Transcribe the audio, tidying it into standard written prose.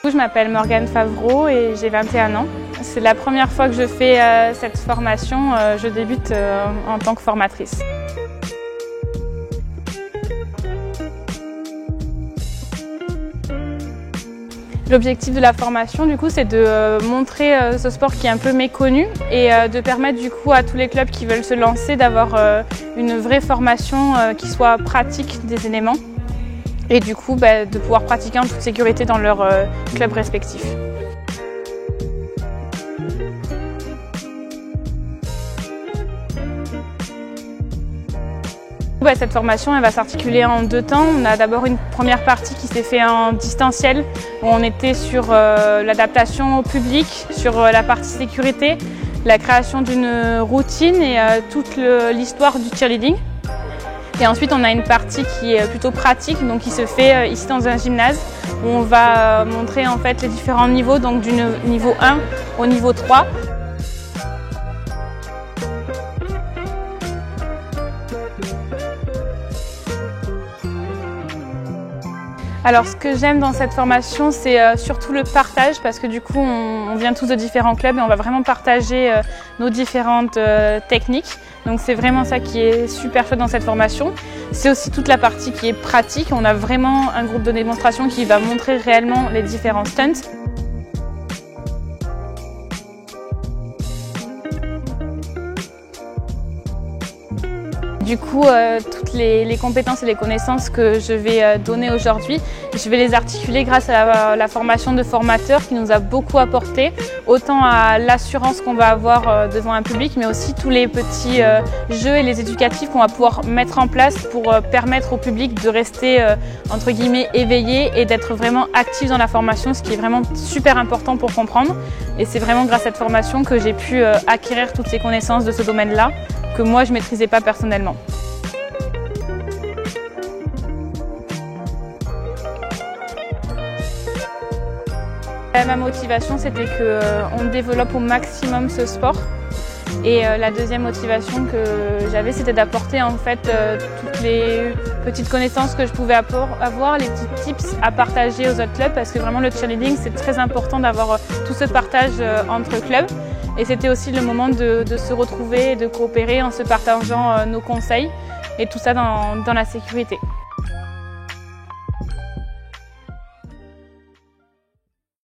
Je m'appelle Morgane Favreau et j'ai 21 ans. C'est la première fois que je fais cette formation. Je débute en tant que formatrice. L'objectif de la formation, du coup, c'est de montrer ce sport qui est un peu méconnu et de permettre du coup à tous les clubs qui veulent se lancer d'avoir une vraie formation qui soit pratique des éléments et du coup de pouvoir pratiquer en toute sécurité dans leur club respectif. Cette formation elle va s'articuler en 2 temps. On a d'abord une première partie qui s'est faite en distanciel, où on était sur l'adaptation au public, sur la partie sécurité, la création d'une routine et toute l'histoire du cheerleading. Et ensuite on a une partie qui est plutôt pratique, donc qui se fait ici dans un gymnase, où on va montrer en fait les différents niveaux, donc du niveau 1 au niveau 3. Alors ce que j'aime dans cette formation, c'est surtout le partage, parce que du coup on vient tous de différents clubs et on va vraiment partager nos différentes techniques. Donc c'est vraiment ça qui est super chouette dans cette formation. C'est aussi toute la partie qui est pratique. On a vraiment un groupe de démonstration qui va montrer réellement les différents stunts. Du coup, toutes les compétences et les connaissances que je vais donner aujourd'hui, je vais les articuler grâce à la formation de formateur qui nous a beaucoup apporté, autant à l'assurance qu'on va avoir devant un public, mais aussi tous les petits jeux et les éducatifs qu'on va pouvoir mettre en place pour permettre au public de rester entre guillemets éveillé et d'être vraiment actif dans la formation, ce qui est vraiment super important pour comprendre. Et c'est vraiment grâce à cette formation que j'ai pu acquérir toutes ces connaissances de ce domaine-là, que moi je ne maîtrisais pas personnellement. Ma motivation, c'était qu'on développe au maximum ce sport. Et la deuxième motivation que j'avais, c'était d'apporter en fait toutes les petites connaissances que je pouvais avoir, les petits tips à partager aux autres clubs, parce que vraiment le cheerleading, c'est très important d'avoir tout ce partage entre clubs. Et c'était aussi le moment de se retrouver et de coopérer en se partageant nos conseils et tout ça dans la sécurité.